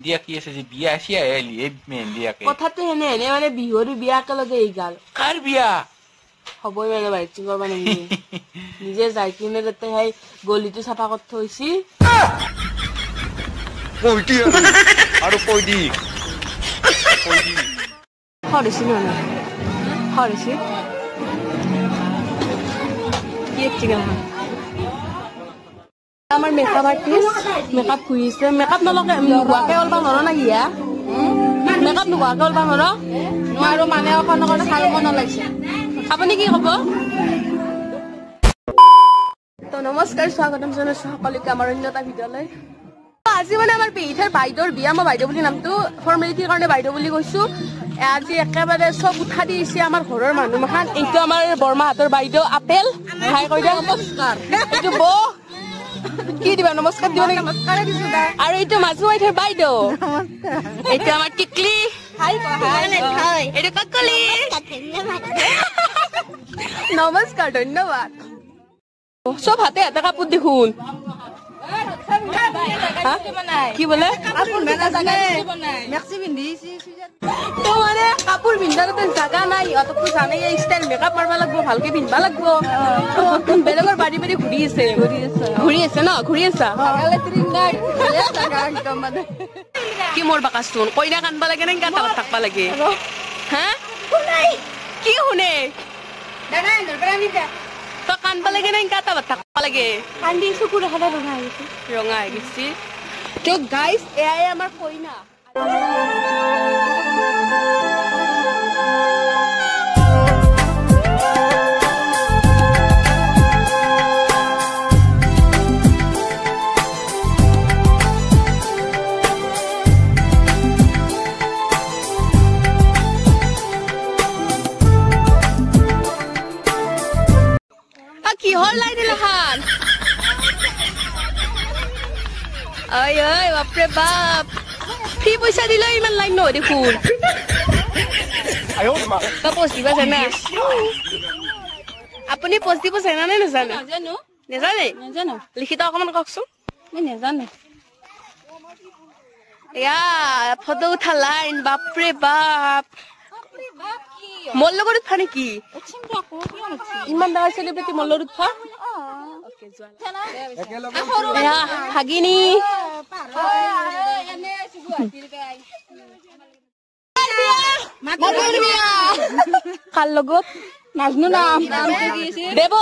দিয়া কি আছে যে বিয়া চিয়া এলি এই মেহেন্দিয়াকে কথাটো হেনে হেনে মানে বিহুৰ বিয়া একেলগে এই গাল কাৰ বিয়া হবই মানে বাইটি কৰবা নেকি নিজে যাই কিনে তাতে সেই গলিটো চাফা কৰি থৈছি কইটি আৰু কৈ দি হৰিছি না হৰিছি কি চিকেন আমাৰ মেকআপ আৰ্টিস্ট মেকআপ খুইছে মেকআপ নলকে নুগুৱাকে অলবা নৰো না গিয়া মেকআপ নুগুৱাকে অলবা নৰো আৰু মানে অকন অকন খাল মন লাইছে আপুনি কি কব তো নমস্কাৰ স্বাগতম জনাইছো সকলোকে আমাৰ অন্যটা ভিডিঅ'লৈ আজি মানে আমাৰ পেহিথাৰ বাইদেউৰ বিয়া মই বাইদেউ বুলি নামটো ফৰ্মেলিটিৰ কাৰণে বাইদেউ বুলি কৈছো আজি একেবাৰে সব উঠা দিছে আমাৰ ঘৰৰ মানুহ মাখান এইটো আমাৰ বৰমাহাতৰ বাইদেউ আপেল হাই কৈ দিয়া নমস্কাৰ এইটো বৌ কি দিবা নমস্কাৰ দিবা নেকি নমস্কাৰ দিছো দা আৰু এইটো মাজু আইথাৰ বাইদেউ নমস্কাৰ এইটো আমাৰ টিকলি হাই হাই এইটো ককলি নমস্কাৰ ধন্যবাদ সব হাতে হাতে কাপোৰ দেখোন কি বলে তো মানে কাপোৰ পিন্ধাৰ জাগা নাই ইহঁতকতো জানে ষ্টাইল মেকআপ মাৰবা লাগব ভালকে পিন্ধবা লাগব বেলেগৰ বাৰী বাৰী ঘূৰি আছে ন ঘূৰি আছা কি মোৰ বাকাচোন কইনা কান্দবা লাগে নে কাটা থাকবা লাগে হা কি শুনে তো কান্দবা লাগে নে কাটা থাকবা লাগে কান্দি চকুৰ হাতে ৰঙা হৈ গৈছে তো গাইজ এয়াই আমাৰ কইনা কিহৰ লাইন এলাখান ঐ বাপৰে বাপ ফ্ৰী পইচা দিলে ইমান লাইন নহয় দেখোন পোষ্ট দিব জানা আপুনি পোষ্ট দিব জানা নে নাজানে নাজানে লিখিত অকমান কওকচোন মই নাজানো এয়া ফটো উঠা লাইন বাপৰে বাপ মোৰ লগত উঠা নেকি ইমান ডাঙৰ চেলিব্ৰিটি মোৰ লগত উঠা ভাগিনী কাৰ লগত নাজনো নাম দেব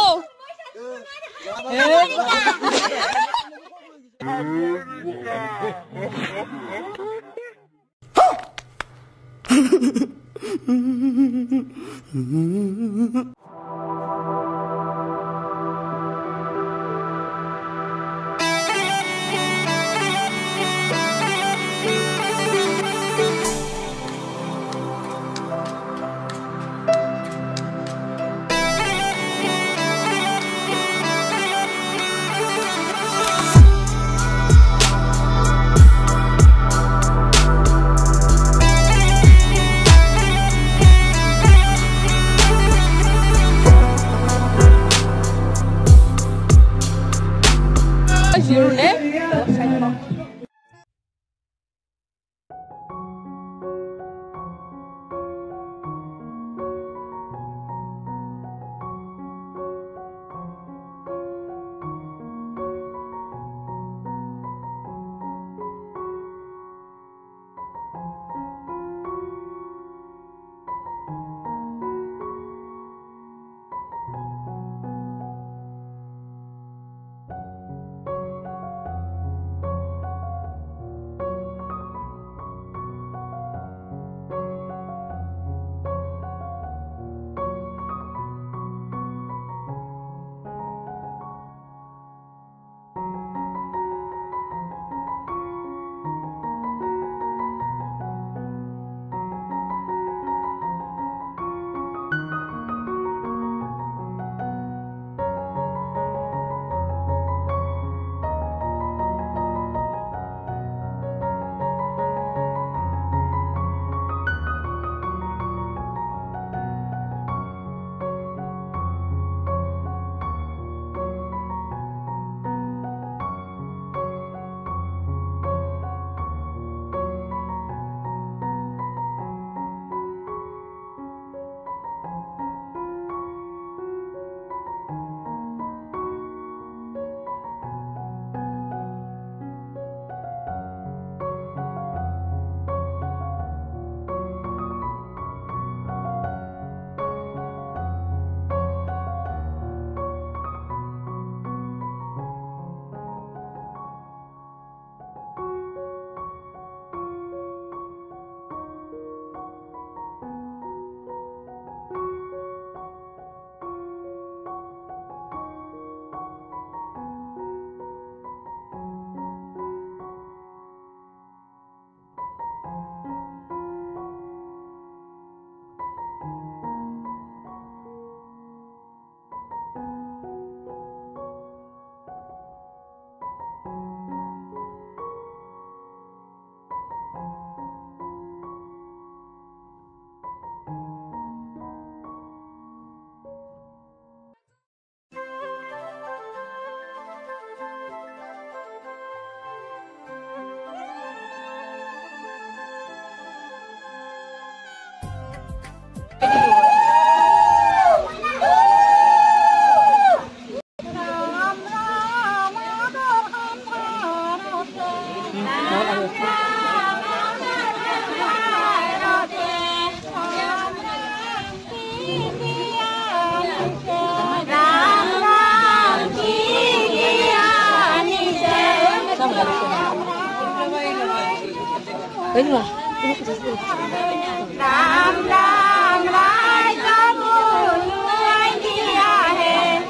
राम राम राय का बोलुआई दिया है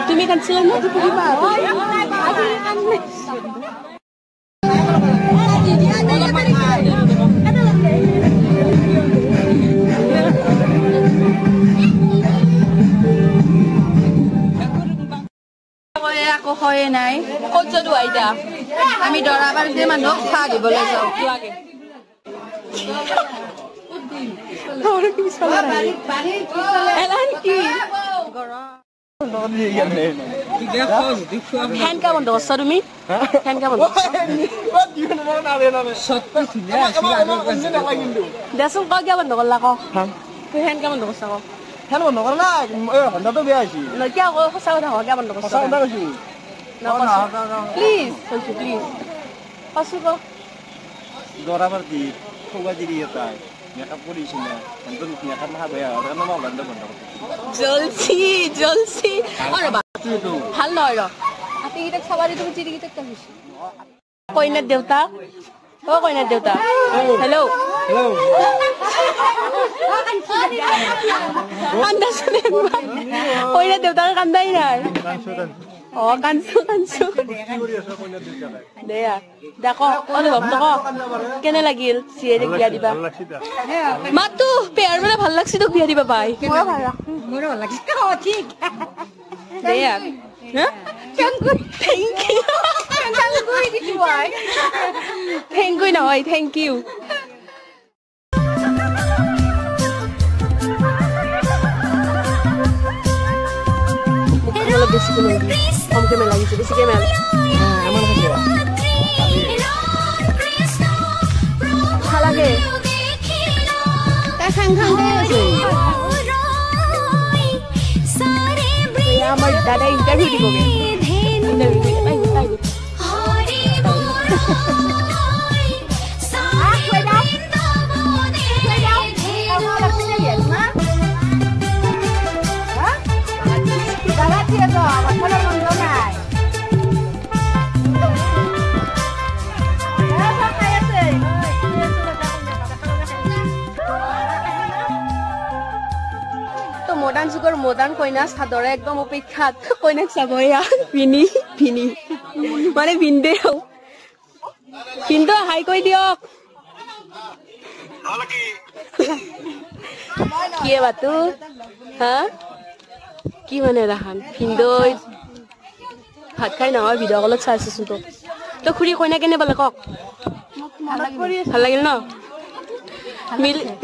তুমি কানছিল না আকৌ হয় নাই ক'ত যদু আইতা আমি দৰাবাৰ যে মানুহক চাহ দিবলৈ যাওঁ লাগে ফেন কা বন্ধ করছো তুমি ফেন কা বন্ধ দেচোন ক কিয় বন্ধ করলা ক ফেন কা বন্ধ করছা ক ফেন বন্ধ কৰা নাই হন্দাটো বেয়া হৈছে কিয় আকৌ সঁচা কথা কিয় বন্ধ করছো সঁচা কথা কৈছো প্লিজ কৈছো প্লিজ কচু ক দৰাবাৰ দি খোৱা দিলি এটা মেকআপ কৰিছিল না একদম মেকআপ মাহা বেয়া আৰু কাৰণে মই বন্ধ জলছি জলছি আৰে বা ভাল নহয় ৰ আপনি কিটা খাবাৰে তুমি চিৰি কিটা কৈছো কইনাৰ দেউতা ও কইনাৰ দেউতা হেল্ল হেল্ল কান্দাছ কইনাৰ দেউতাৰ কান্দাই নাই অ কানছো কানছো দেয়া দেখো অনুভৱ তো কেনে লাগিল চিয়েৰে বিয়া দিবা মাতো পেয়াৰ মানে ভাল লাগছি তোক বিয়া দিবা বাই মোৰো ভাল লাগছি অ ঠিক দেয়া থ্যাংক ইউ নহয় থ্যাংক ইউ বেশি করে কম কেমন লাগিছে বেশি কেমন এমন হচ্ছে ভাল লাগে খাং খাং আছে আমার দাদা ইন্টারভিউ দিবগে মডাৰ্ণ যুগৰ মডাৰ্ণ কইনা চাদৰে একদম অপেক্ষাত কইনাক চাবয়া ভিনি ভিনি মানে ভিনদেউ কিন্তু হাই কৈ দিয়ক কি বাতু হা কি মানে ৰাহান ভিনদৈ ভাত খাই নহয় ভিডিঅ' কলত চাই আছোচোন তো খুৰী কইনা কেনে পালে কওক ভাল লাগিল ন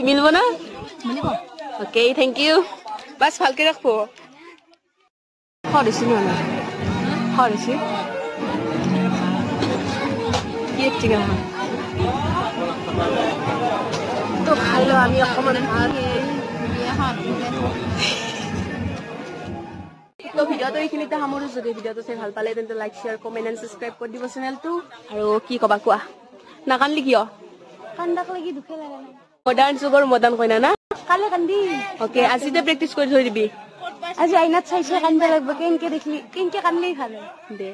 মিলব না অ'কে থেংক ইউ বাস ভালকে রাখবো হরেছি না হরেছি কি একটি কেমন তো খাইলো আমি অকমান তো ভিডিওটো এইখিনিতে সামৰো যদি ভিডিওটো চাই ভাল পালে তেন্তে like share comment and subscribe কৰি দিব চেনেলটো আৰু কি কবা কোৱা নাকানলি কিয় কান্দাক লাগি দুখে লাগে মডাৰ্ণ যুগৰ মডাৰ্ণ কইনা না কালে কান্দি ওকে আজিতে প্ৰেক্টিস কৰি থৈ দিবি আজি আইনাত চাইছে কান্দা লাগব কেনকে দেখলি কেনকে কান্দলি ভালে দে